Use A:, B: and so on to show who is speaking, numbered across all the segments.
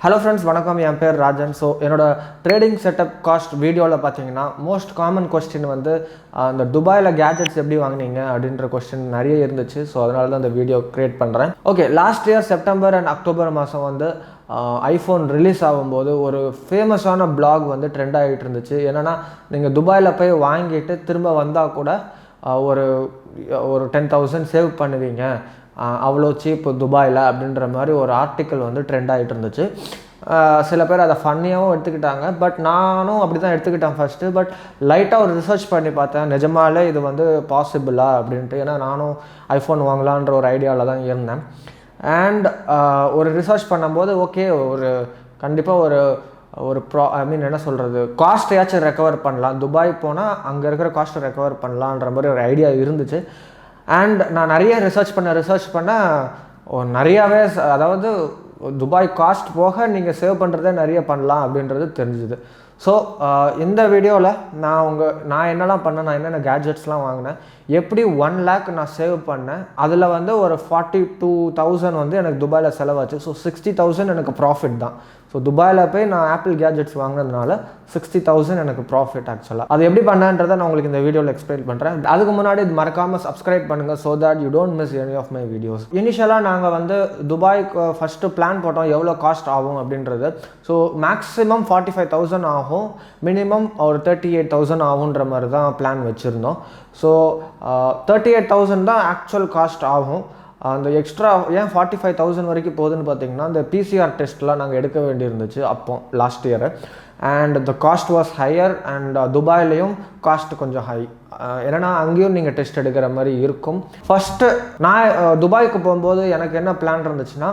A: Hello friends, வணக்கம். என் பேர் Rajan. So என்னோட ட்ரேடிங் செட்டப் காஸ்ட் வீடியோவில் பார்த்தீங்கன்னா மோஸ்ட் காமன் கொஸ்டின் வந்து அந்த துபாயில் கேஜெட்ஸ் எப்படி வாங்கினீங்க அப்படின்ற கொஸ்டின் நிறைய இருந்துச்சு. ஸோ அதனால தான் இந்த வீடியோ க்ரியேட் பண்ணுறேன். Okay, last year September and October மாதம் வந்து ஐஃபோன் ரிலீஸ் ஆகும்போது ஒரு ஃபேமஸான பிளாக் வந்து ட்ரெண்ட் ஆகிட்டு இருந்துச்சு. என்னென்னா நீங்கள் துபாயில் போய் வாங்கிட்டு திரும்ப வந்தால் கூட ஒரு 10,000 சேவ் பண்ணுவீங்க, அவ்வளோ சீப் துபாயில் அப்படின்ற மாதிரி ஒரு ஆர்டிக்கல் வந்து ட்ரெண்ட் ஆகிட்டு இருந்துச்சு. சில பேர் அதை ஃபன்னியாகவும் எடுத்துக்கிட்டாங்க, பட் நானும் அப்படி தான் எடுத்துக்கிட்டேன் ஃபஸ்ட்டு. பட் லைட்டாக ஒரு ரிசர்ச் பண்ணி பார்த்தேன், நிஜமாலே இது வந்து பாசிபிளா அப்படின்ட்டு. ஏன்னா நானும் ஐஃபோன் வாங்கலான்ற ஒரு ஐடியாவில் தான் இருந்தேன். அண்ட் ஒரு ரிசர்ச் பண்ணும்போது ஓகே, ஒரு கண்டிப்பாக ஒரு என்ன சொல்கிறது, காஸ்ட்டையாச்சும் ரெக்கவர் பண்ணலாம், துபாய் போனால் அங்கே இருக்கிற காஸ்ட்டை ரெக்கவர் பண்ணலான்ற மாதிரி ஒரு ஐடியா இருந்துச்சு. அண்ட் நான் நிறைய ரிசர்ச் பண்ண நிறையாவே, அதாவது துபாய் காஸ்ட் போக நீங்கள் சேவ் பண்ணுறதே நிறைய பண்ணலாம் அப்படின்றது தெரிஞ்சுது. ஸோ இந்த வீடியோவில் நான் என்னெல்லாம் பண்ணேன், நான் என்னென்ன கேஜெட்ஸ்லாம் வாங்கினேன், எப்படி 1 lakh நான் சேவ் பண்ணேன், அதில் வந்து ஒரு 42,000 வந்து எனக்கு துபாயில் செலவாச்சு. ஸோ 60,000 எனக்கு ப்ராஃபிட் தான். ஸோ துபாயில் போய் நான் ஆப்பிள் கேஜெட்ஸ் வாங்கினதுனால 60,000 எனக்கு ப்ராஃபிட் ஆக்சுவலாக. அது எப்படி பண்ணேன்றதை நான் உங்களுக்கு இந்த வீடியோவில் எக்ஸ்பிளைன் பண்ணுறேன். அதுக்கு முன்னாடி இது மறக்காமல் சப்ஸ்கிரைப் பண்ணுங்கள், so that you don't miss any of my videos. இனிஷியலாக நாங்கள் வந்து துபாய்க்கு ஃபஸ்ட்டு பிளான் போட்டோம் எவ்வளோ காஸ்ட் ஆகும் அப்படின்றது. ஸோ மேக்ஸிமம் 45,000 ஆகும், மினிமம் ஒரு 38,000 ஆகுன்ற மாதிரி தான் பிளான் வச்சுருந்தோம். ஸோ 38,000 தான் ஆக்சுவல் காஸ்ட் ஆகும். அந்த எக்ஸ்ட்ரா ஏன் 45,000 வரைக்கும் போகுதுன்னு பார்த்தீங்கன்னா, இந்த பிசிஆர் டெஸ்ட்லாம் நாங்கள் எடுக்க வேண்டியிருந்துச்சு அப்போ last year. And the cost was higher. And துபாயிலையும் காஸ்ட் கொஞ்சம் ஹை. ஏன்னா அங்கேயும் நீங்கள் டெஸ்ட் எடுக்கிற மாதிரி இருக்கும். ஃபஸ்ட்டு நான் துபாய்க்கு போகும்போது எனக்கு என்ன பிளான் இருந்துச்சுன்னா,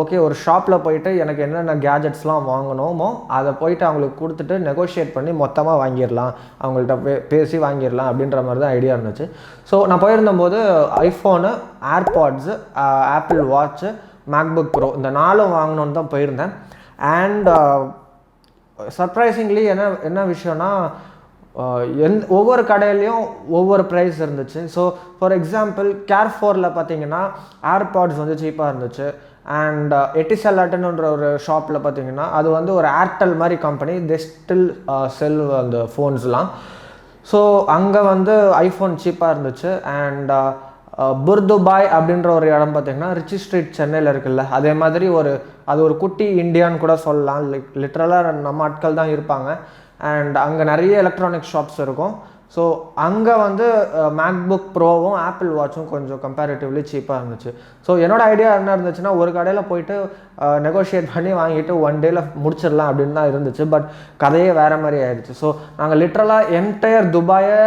A: ஓகே ஒரு ஷாப்பில் போயிட்டு எனக்கு என்னென்ன கேஜெட்ஸ்லாம் வாங்கணுமோ அதை போயிட்டு அவங்களுக்கு கொடுத்துட்டு நெகோஷியேட் பண்ணி மொத்தமாக வாங்கிடலாம், அவங்கள்ட்ட பேசி வாங்கிடலாம் அப்படின்ற மாதிரி தான் ஐடியா இருந்துச்சு. ஸோ நான் போயிருந்தபோது iPhone, AirPods, Apple watch, MacBook Pro இந்த 4 வாங்கணுன்னு தான் போயிருந்தேன். அண்ட் சர்ப்ரைசிங்லி என்ன விஷயம்னா, ஒவ்வொரு கடையிலையும் ஒவ்வொரு ப்ரைஸ் இருந்துச்சு. ஸோ ஃபார் எக்ஸாம்பிள் கேர்ஃபோரில் பார்த்தீங்கன்னா ஏர்பாட்ஸ் வந்து சீப்பாக இருந்துச்சு. அண்ட் எட்டிசெல்லாட்டுன்ற ஒரு ஷாப்பில் பார்த்தீங்கன்னா அது வந்து ஒரு ஏர்டெல் மாதிரி கம்பெனி, தே ஸ்டில் செல் அந்த ஃபோன்ஸ்லாம். ஸோ அங்கே வந்து ஐஃபோன் சீப்பாக இருந்துச்சு. அண்ட் புர்துபாய் அப்படின்ற ஒரு இடம் பார்த்தீங்கன்னா ரிச்சி ஸ்ட்ரீட் சென்னையில் இருக்குல்ல, அதே மாதிரி அது ஒரு குட்டி இந்தியான்னு கூட சொல்லலாம். லிட்ரலாக நம்ம ஆட்கள் தான் இருப்பாங்க. அண்ட் அங்கே நிறைய எலக்ட்ரானிக் ஷாப்ஸ் இருக்கும். ஸோ அங்கே வந்து மேக்புக் ப்ரோவும் ஆப்பிள் வாட்சும் கொஞ்சம் கம்பேரிட்டிவ்லி சீப்பாக இருந்துச்சு. ஸோ என்னோடய ஐடியா என்ன இருந்துச்சுன்னா, ஒரு கடையில் போயிட்டு நெகோஷியேட் பண்ணி வாங்கிட்டு 1 dayல முடிச்சிடலாம் அப்படின்னு தான் இருந்துச்சு. பட் கதையே வேறு மாதிரி ஆயிடுச்சு. ஸோ நாங்கள் லிட்ரலாக என்டையர் துபாயை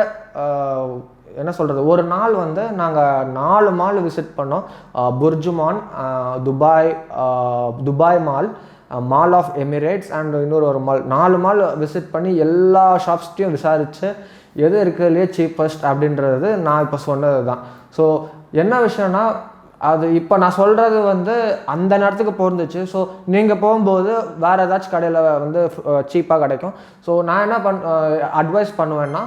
A: என்ன சொல்கிறது, ஒரு நாள் வந்து நாங்கள் 4 மால் விசிட் பண்ணோம். BurJuman, Dubai mall, mall of Emirates and இன்னொரு மால், 4 மால் விசிட் பண்ணி எல்லா ஷாப்ஸ்டையும் விசாரித்து எது இருக்கிறதுலையே சீப்பஸ்ட் அப்படின்றது நான் இப்போ சொன்னது தான். ஸோ என்ன விஷயம்னா, அது இப்போ நான் சொல்கிறது வந்து அந்த நேரத்துக்கு பொருந்துச்சு. ஸோ நீங்கள் போகும்போது வேறு ஏதாச்சும் கடையில் வந்து சீப்பாக கிடைக்கும். ஸோ நான் என்ன அட்வைஸ் பண்ணுவேன்னா,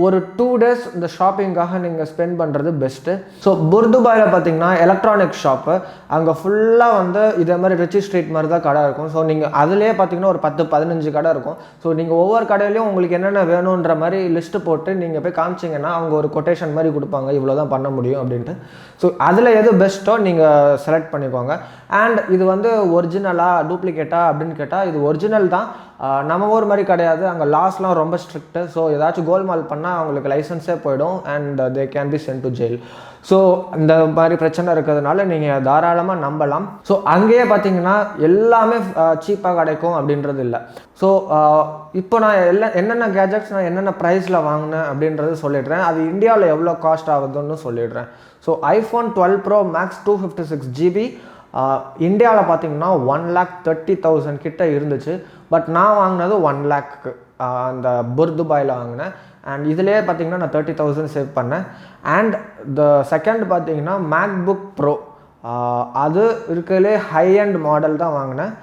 A: ஒரு 2 days இந்த ஷாப்பிங்காக நீங்கள் ஸ்பெண்ட் பண்ணுறது பெஸ்ட்டு. ஸோ புர்துபாயில் பார்த்தீங்கன்னா எலக்ட்ரானிக் ஷாப்பு, அங்கே ஃபுல்லாக வந்து இதே மாதிரி ரிச்சி ஸ்ட்ரீட் மாதிரி தான் கடை இருக்கும். ஸோ நீங்கள் அதிலே பார்த்தீங்கன்னா ஒரு 10-15 கடை இருக்கும். ஸோ நீங்கள் ஒவ்வொரு கடையிலையும் உங்களுக்கு என்னென்ன வேணுன்ற மாதிரி லிஸ்ட்டு போட்டு நீங்கள் போய் காமிச்சிங்கன்னா அவங்க ஒரு கொட்டேஷன் மாதிரி கொடுப்பாங்க, இவ்வளோ தான் பண்ண முடியும் அப்படின்ட்டு. ஸோ அதில் எது பெஸ்ட்டோ நீங்கள் செலக்ட் பண்ணிக்கோங்க. அண்ட் இது வந்து ஒரிஜினலா டூப்ளிகேட்டா அப்படின்னு கேட்டால் இது ஒரிஜினல் தான். நம்ம ஊர் மாதிரி கிடையாது, அங்கே லாஸ்லாம் ரொம்ப ஸ்ட்ரிக்ட்டு. ஸோ ஏதாச்சும் கோல்மால் பண்ணால் அவங்களுக்கு லைசன்ஸே போயிடும் and they can be sent to jail. So இந்த மாதிரி பிரச்சனை இருக்கிறதுனால நீங்கள் தாராளமாக நம்பலாம். ஸோ அங்கேயே பார்த்தீங்கன்னா எல்லாமே சீப்பாக கிடைக்கும் அப்படின்றது இல்லை. ஸோ இப்போ நான் என்னென்ன கேஜெட்ஸ் நான் என்னென்ன ப்ரைஸில் வாங்கினேன் அப்படின்றது சொல்லிடுறேன். அது இந்தியாவில் எவ்வளோ காஸ்ட் ஆகுதுன்னு சொல்லிடுறேன். So iPhone 12 Pro Max 256 GB இந்தியாவில் பார்த்தீங்கன்னா 1,30,000 கிட்ட இருந்துச்சு. பட் நான் வாங்கினது 1 lakhக்கு அந்த புர்துபாயில் வாங்கினேன். அண்ட் இதிலே பார்த்தீங்கன்னா நான் 30,000 சேவ் பண்ணேன். அண்ட் த செகண்ட் பார்த்தீங்கன்னா மேக்புக் ப்ரோ, அது இருக்கிறதுலே ஹை அண்ட் மாடல் தான் வாங்கினேன்.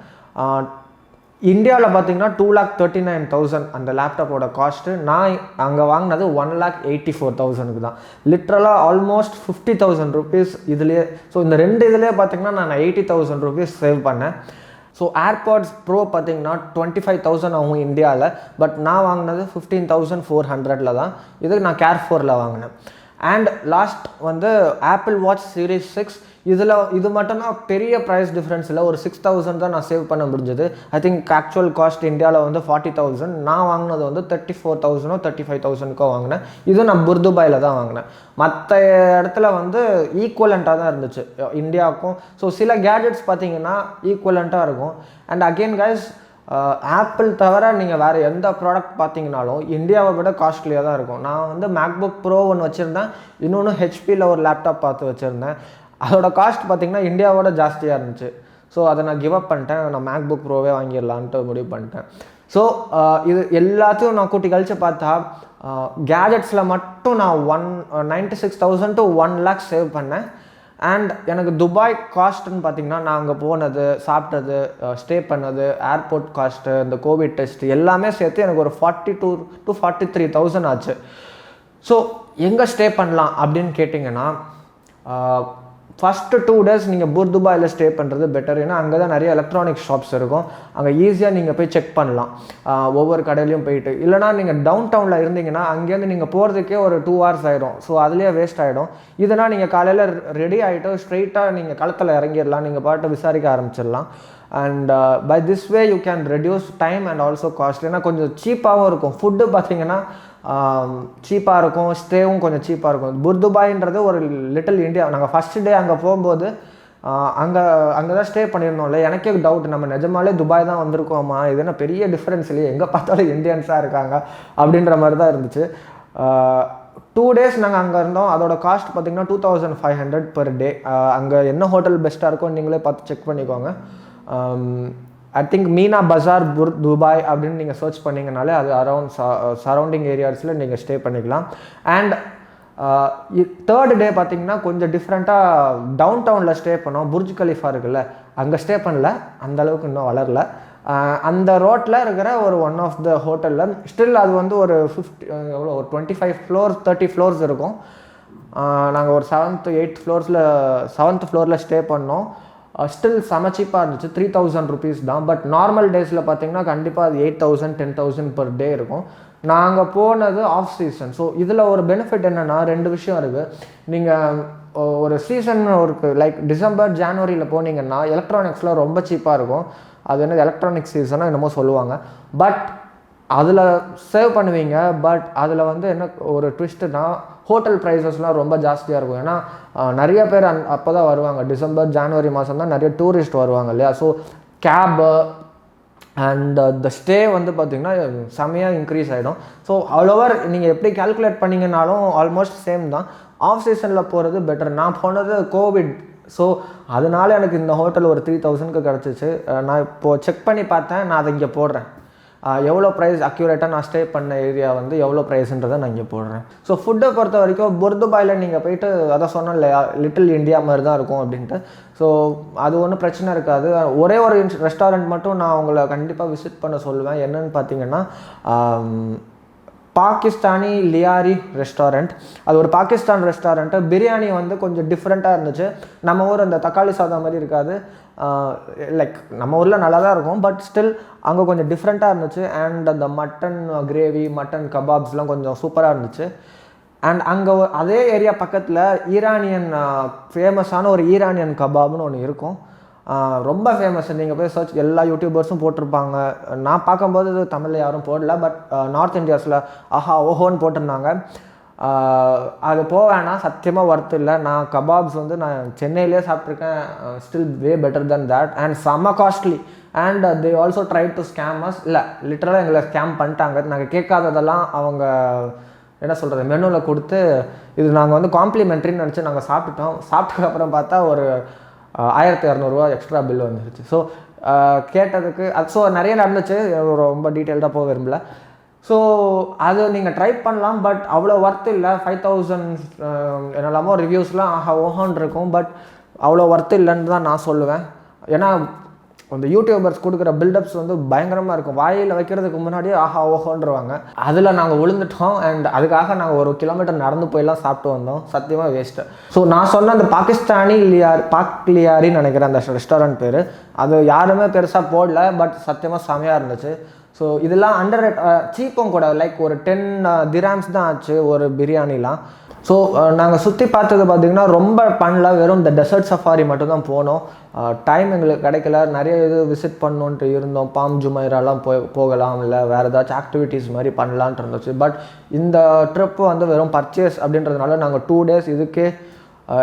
A: இந்தியாவில் பார்த்தீங்கன்னா 2,39,000 அந்த லேப்டாப்போட காஸ்ட்டு. நான் அங்கே வாங்கினது 1,84,000 தான். லிட்ரலாக ஆல்மோஸ்ட் 50,000 rupees இதுலேயே. ஸோ இந்த 2 இதுலேயே பார்த்தீங்கன்னா நான் 80,000 rupees சேவ் பண்ணேன். ஸோ ஏர்பாட்ஸ் ப்ரோ பார்த்தீங்கன்னா 25,000 ஆகும் இந்தியாவில். பட் நான் வாங்கினது 15,400 தான். இது நான் கேர்4ல் வாங்கினேன். அண்ட் லாஸ்ட் வந்து ஆப்பிள் வாட்ச் சீரீஸ் 6. இது மட்டும்தான் பெரிய ப்ரைஸ் டிஃப்ரென்ஸ் இல்லை. ஒரு 6,000 தான் நான் சேவ் பண்ண முடிஞ்சது. ஐ திங்க் ஆக்சுவல் காஸ்ட் இந்தியாவில் வந்து 40,000. நான் வாங்கினது வந்து 34,000 35,000 வாங்கினேன். இது நான் துபாயில் தான் வாங்கினேன். மற்ற இடத்துல வந்து ஈக்குவலண்ட்டாக தான் இருந்துச்சு இந்தியாவுக்கும். ஸோ சில கேஜெட்ஸ் பார்த்தீங்கன்னா ஈக்குவலண்ட்டாக இருக்கும். அண்ட் அகெயின் கைஸ், ஆப்பிள் தவிர நீங்கள் வேறு எந்த ப்ராடக்ட் பார்த்தீங்கனாலும் இந்தியாவை விட காஸ்ட்லியாக தான் இருக்கும். நான் வந்து மேக்புக் ப்ரோ ஒன்று வச்சுருந்தேன், இன்னொன்று ஹெச்பியில் ஒரு லேப்டாப் பார்த்து வச்சுருந்தேன். அதோட காஸ்ட் பார்த்திங்கன்னா இந்தியாவோட ஜாஸ்தியாக இருந்துச்சு. ஸோ அதை நான் கிவ் அப் பண்ணிட்டேன். நான் மேக்புக் ப்ரோவே வாங்கிடலான்ட்டு முடிவு பண்ணிட்டேன். ஸோ இது எல்லாத்தையும் நான் கூட்டி கழித்து பார்த்தா கேஜெட்ஸில் மட்டும் நான் 96,000 to 1 lakh சேவ் பண்ணேன். அண்ட் எனக்கு துபாய் காஸ்ட்டுன்னு பார்த்திங்கன்னா நான் அங்கே போனது, சாப்பிட்டது, ஸ்டே பண்ணது, ஏர்போர்ட் காஸ்ட்டு, இந்த கோவிட் டெஸ்ட் எல்லாமே சேர்த்து எனக்கு ஒரு 42,000 to 43,000 ஆச்சு. ஸோ எங்கே ஸ்டே பண்ணலாம் அப்படின்னு கேட்டிங்கன்னா, ஃபஸ்ட்டு 2 days நீங்கள் துபாயில் ஸ்டே பண்ணுறது பெட்டர். ஏன்னா அங்கே தான் நிறைய எலக்ட்ரானிக் ஷாப்ஸ் இருக்கும். அங்கே ஈஸியாக நீங்கள் போய் செக் பண்ணலாம் ஒவ்வொரு கடையிலையும் போயிட்டு. இல்லைனா நீங்கள் டவுன் டவுனில் இருந்தீங்கன்னா அங்கேருந்து நீங்கள் போகிறதுக்கே ஒரு 2 hours ஆகிடும். ஸோ அதுலேயே வேஸ்ட் ஆகிடும். இதனால் நீங்கள் காலையில் ரெடி ஆகிட்டு ஸ்ட்ரெயிட்டாக நீங்கள் களத்தில் இறங்கிடலாம். நீங்கள் பாட்டு விசாரிக்க ஆரம்பிச்சிடலாம். And by this way you can reduce time and also cost. ஏன்னா கொஞ்சம் சீப்பாகவும் இருக்கும். ஃபுட்டு பார்த்தீங்கன்னா சீப்பாக இருக்கும், ஸ்டேவும் கொஞ்சம் சீப்பாக இருக்கும். துபாயின்றது ஒரு லிட்டில் இந்தியா. நாங்கள் ஃபஸ்ட்டு டே அங்கே போகும்போது அங்கே தான் ஸ்டே பண்ணியிருந்தோம்ல. எனக்கே டவுட், நம்ம நிஜமாலே துபாய் தான் வந்திருக்கோமா, இது என்ன பெரிய டிஃப்ரென்ஸ் இல்லையே, எங்கே பார்த்தாலும் இந்தியன்ஸாக இருக்காங்க அப்படின்ற மாதிரி தான் இருந்துச்சு. 2 days நாங்கள் அங்கே இருந்தோம். அதோட காஸ்ட் பார்த்திங்கன்னா 2,500 per day. அங்கே என்ன ஹோட்டல் பெஸ்ட்டாக இருக்கும்னு நீங்களே பார்த்து செக் பண்ணிக்கோங்க. I think Meena Bazaar Dubai அப்படின்னு நீங்கள் சர்ச் பண்ணிங்கனாலே அது அரவுண்ட் சரௌண்டிங் ஏரியாஸில் நீங்கள் ஸ்டே பண்ணிக்கலாம். அண்ட் 3rd day பார்த்திங்கன்னா கொஞ்சம் டிஃப்ரெண்ட்டாக டவுன் டவுனில் ஸ்டே பண்ணோம். புர்ஜ் கலிஃபா இருக்குல்ல, அங்கே ஸ்டே பண்ணல, அந்தளவுக்கு இன்னும் வளரல. அந்த ரோட்டில் இருக்கிற ஒரு ஒன் ஆஃப் த ஹோட்டலில் ஸ்டில் அது வந்து ஒரு 25 floors 30 floors இருக்கும். நாங்கள் ஒரு 7th floorல ஸ்டே பண்ணோம். ஸ்டில் சமச்சீப்பாக இருந்துச்சு. 3,000 rupees தான். பட் நார்மல் டேஸில் பார்த்தீங்கன்னா கண்டிப்பாக அது 8,000 10,000 per day இருக்கும். நாங்கள் போனது ஆஃப் சீசன். ஸோ இதில் ஒரு பெனிஃபிட் என்னென்னா 2 விஷயம் இருக்குது. நீங்கள் ஒரு சீசன் லைக் டிசம்பர் ஜனவரியில் போனீங்கன்னா எலக்ட்ரானிக்ஸ்லாம் ரொம்ப சீப்பாக இருக்கும். அது என்ன எலக்ட்ரானிக் சீசனாக என்னமோ சொல்லுவாங்க. பட் அதில் சேவ் பண்ணுவீங்க. பட் அதில் வந்து என்ன ஒரு ட்விஸ்ட்டுனா ஹோட்டல் ப்ரைஸஸ்லாம் ரொம்ப ஜாஸ்தியாக இருக்கும். ஏன்னா நிறைய பேர் அப்போ தான் வருவாங்க. டிசம்பர் ஜனவரி மாதம் தான் நிறைய டூரிஸ்ட் வருவாங்க இல்லையா. So cab and the stay வந்து பார்த்திங்கன்னா செம்மையாக இன்க்ரீஸ் ஆகிடும். ஸோ ஆல்ஓவர் நீங்கள் எப்படி கால்குலேட் பண்ணிங்கனாலும் ஆல்மோஸ்ட் சேம் தான். ஆஃப் சீசனில் போகிறது பெட்டர். நான் போனது கோவிட். ஸோ அதனால் எனக்கு இந்த ஹோட்டல் ஒரு 3,000க்கு கிடச்சிச்சு. நான் இப்போது செக் பண்ணி பார்த்தேன். நான் அதை இங்கே போடுறேன். எவ்வளோ ப்ரைஸ் அக்யூரேட்டாக நான் ஸ்டே பண்ண ஏரியா வந்து எவ்வளோ ப்ரைஸுன்றதை நான் இங்கே போடுறேன். ஸோ ஃபுட்டை பொறுத்த வரைக்கும் துபாயில் நீங்கள் போயிட்டு அதை சொன்னோம் இல்லையா, லிட்டில் இந்தியா மாதிரி தான் இருக்கும் அப்படின்ட்டு. ஸோ அது ஒன்றும் பிரச்சனை இருக்காது. ஒரே ஒரு ரெஸ்டாரண்ட் மட்டும் நான் உங்களை கண்டிப்பாக விசிட் பண்ண சொல்லுவேன். என்னென்னு பார்த்தீங்கன்னா பாகிஸ்தானி லியாரி ரெஸ்டாரண்ட். அது ஒரு பாகிஸ்தான் ரெஸ்டாரண்ட்டு. பிரியாணி வந்து கொஞ்சம் டிஃப்ரெண்ட்டாக இருந்துச்சு. நம்ம ஊர் அந்த தக்காளி சாதம் மாதிரி இருக்காது. லைக் நம்ம ஊரில் நல்லா தான் இருக்கும். பட் ஸ்டில் அங்கே கொஞ்சம் டிஃப்ரெண்ட்டாக இருந்துச்சு. அண்ட் அந்த மட்டன் கிரேவி, மட்டன் கபாப்ஸ்லாம் கொஞ்சம் சூப்பராக இருந்துச்சு. அண்ட் அங்கே அதே ஏரியா பக்கத்தில் ஈரானியன் ஃபேமஸான ஒரு ஈரானியன் கபாப்னு ஒன்று இருக்கும். ரொம்ப ஃபேமஸ். நீங்கள் போய் சர்ச், எல்லா யூடியூபர்ஸும் போட்டிருப்பாங்க. நான் பார்க்கும்போது இது தமிழில் யாரும் போடல. பட் நார்த் இந்தியாஸில் ஆஹா ஓஹோன்னு போட்டிருந்தாங்க. அது போவேன்னா சத்தியமாக ஒர்த்து இல்லை. நான் கபாப்ஸ் வந்து நான் சென்னையிலே சாப்பிட்ருக்கேன். Still way better than that. And செம்ம costly. And they also try to scam us. இல்லை லிட்டரலாக எங்களை ஸ்கேம் பண்ணிட்டாங்க. நாங்கள் கேட்காததெல்லாம் அவங்க என்ன சொல்கிறது மெனுவில் கொடுத்து இது நாங்கள் வந்து காம்ப்ளிமெண்ட்ரின்னு நினச்சி நாங்கள் சாப்பிட்டுட்டோம். சாப்பிட்டதுக்கப்புறம் பார்த்தா ஒரு 1,200 எக்ஸ்ட்ரா பில் வந்துருச்சு. ஸோ கேட்டதுக்கு ஸோ நிறைய நடந்துச்சு. ரொம்ப டீட்டெயில்டாக போக விரும்பல. ஸோ அது நீங்கள் ட்ரை பண்ணலாம். பட் அவ்வளோ ஒர்த்து இல்லை. 5,000 என்னெல்லாமோ ரிவ்யூஸ்லாம் ஓஹோன்னு இருக்கும். பட் அவ்வளோ ஒர்த்து இல்லைன்னு தான் நான் சொல்லுவேன். ஏன்னா அந்த யூடியூபர்ஸ் கொடுக்குற பில்டப்ஸ் வந்து பயங்கரமாக இருக்கும். வாயில் வைக்கிறதுக்கு முன்னாடியே ஆஹா ஓஹோன்றவாங்க. அதில் நாங்கள் விழுந்துட்டோம். அண்ட் அதுக்காக நாங்கள் 1 கிலோமீட்டர் நடந்து போயெல்லாம் சாப்பிட்டு வந்தோம். சத்தியமாக வேஸ்ட்டு. ஸோ நான் சொன்ன அந்த பாகிஸ்தானி பாக்லியாரின்னு நினைக்கிறேன் அந்த ரெஸ்டாரண்ட் பேர். அது யாருமே பெருசாக போடல, பட் சத்தியமாக செமையாக இருந்துச்சு. ஸோ இதெல்லாம் அண்டர் சீப்பும் கூட, லைக் ஒரு 10 dirhams தான் ஆச்சு ஒரு பிரியாணிலாம். ஸோ நாங்கள் சுற்றி பார்த்தது பார்த்திங்கன்னா ரொம்ப பண்ணல, வெறும் இந்த டெசர்ட் சஃபாரி மட்டும் தான் போனோம். டைம் எங்களுக்கு கிடைக்கல. நிறைய இது விசிட் பண்ணணுன்ட்டு இருந்தோம். பாம் ஜுமைராலாம் போகலாம், இல்லை வேறு ஏதாச்சும் ஆக்டிவிட்டீஸ் மாதிரி பண்ணலான்ட்டு இருந்துச்சு. பட் இந்த ட்ரிப்பு வந்து வெறும் பர்ச்சேஸ் அப்படின்றதுனால நாங்கள் 2 days இதுக்கே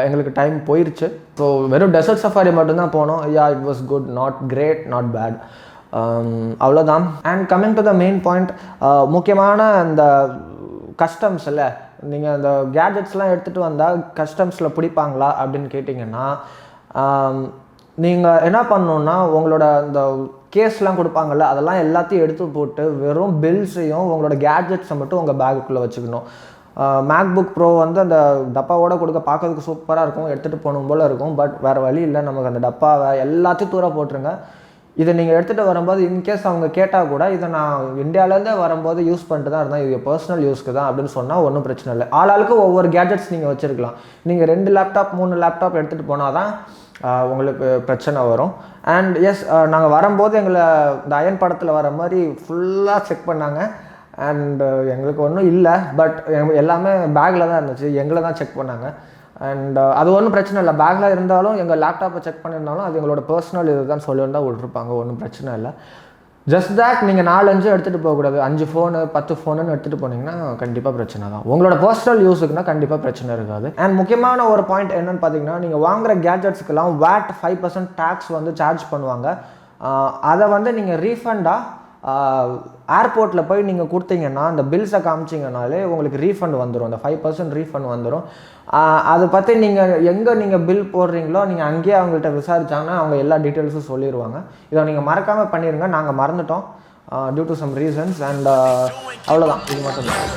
A: எங்களுக்கு டைம் போயிடுச்சு. ஸோ வெறும் டெசர்ட் சஃபாரி மட்டும்தான் போனோம். It was good, not great, not bad, அவ்வளோதான். And coming to the main point, முக்கியமான இந்த கஸ்டம்ஸ் இல்லை, நீங்கள் அந்த கேஜெட்ஸ்லாம் எடுத்துகிட்டு வந்தால் கஸ்டம்ஸில் பிடிப்பாங்களா அப்படின்னு கேட்டிங்கன்னா, நீங்கள் என்ன பண்ணணுன்னா உங்களோட இந்த கேஸ்லாம் கொடுப்பாங்கள்ல, அதெல்லாம் எல்லாத்தையும் எடுத்து போட்டு வெறும் பில்ஸையும் உங்களோட கேஜெட்ஸை மட்டும் உங்கள் பேக்குள்ளே வச்சுக்கணும். மேக்புக் ப்ரோ வந்து அந்த டப்பாவோட கொடுக்க பார்க்கறதுக்கு சூப்பராக இருக்கும், எடுத்துகிட்டு போகணும் போல் இருக்கும். பட் வேறு வழி இல்லை, நமக்கு அந்த டப்பாவை எல்லாத்தையும் தூர போட்டுருங்க. இதை நீங்கள் எடுத்துகிட்டு வரும்போது இன்கேஸ் அவங்க கேட்டால் கூட, இதை நான் இந்தியாவிலேருந்தே வரும்போது யூஸ் பண்ணிட்டு தான் இருந்தேன், இது பர்சனல் யூஸ்க்கு தான் அப்படின்னு சொன்னால் ஒன்றும் பிரச்சனை இல்லை. ஆளாளுக்கு ஒவ்வொரு கேஜெட்ஸ் நீங்கள் வச்சுருக்கலாம். நீங்கள் 2 லேப்டாப் 3 லேப்டாப் எடுத்துகிட்டு போனால் தான் உங்களுக்கு பிரச்சனை வரும். அண்ட் எஸ், நாங்கள் வரும்போது எங்களை இந்த அயன் படத்தில் வர மாதிரி ஃபுல்லாக செக் பண்ணாங்க. அண்ட் எங்களுக்கு ஒன்றும் இல்லை, பட் எல்லாமே பேக்கில் தான் இருந்துச்சு. எங்களை தான் செக் பண்ணாங்க. அண்ட் அது ஒன்றும் பிரச்சனை இல்லை. பேக்கில் இருந்தாலும் எங்கள் லேப்டாப்பை செக் பண்ணியிருந்தாலும் அது எங்களோட பர்சனல் இது தான் சொல்லியிருந்தால் விட்டுருப்பாங்க, ஒன்றும் பிரச்சனை இல்லை. ஜஸ்ட் தேட் நீங்கள் 4-5 எடுத்துகிட்டு போகக்கூடாது. 5 ஃபோனு 10 ஃபோனுன்னு எடுத்துகிட்டு போனீங்கன்னா கண்டிப்பாக பிரச்சனை தான். உங்களோட பர்சனல் யூஸுக்குன்னா கண்டிப்பாக பிரச்சனை இருக்காது. அண்ட் முக்கியமான ஒரு பாயிண்ட் என்னென்னு பார்த்தீங்கன்னா, நீங்கள் வாங்குகிற கேஜெட்ஸுக்கெல்லாம் VAT 5% டேக்ஸ் வந்து சார்ஜ் பண்ணுவாங்க. அதை வந்து நீங்கள் ரீஃபண்டாக ஏர்போர்ட்டில் போய் நீங்கள் கொடுத்தீங்கன்னா, அந்த பில்ஸை காமிச்சிங்கனாலே உங்களுக்கு ரீஃபண்ட் வந்துடும். அந்த 5% ரீஃபண்ட் வந்துடும். அதை பற்றி நீங்கள் பில் போடுறீங்களோ நீங்கள் அங்கேயே அவங்கள்ட்ட விசாரிச்சாங்கன்னா அவங்க எல்லா டீட்டெயில்ஸும் சொல்லிடுவாங்க. இதை நீங்கள் மறக்காமல் பண்ணிடுங்க. நாங்கள் மறந்துட்டோம் due to some reasons. And அவ்வளோதான், இது மட்டும் தான்.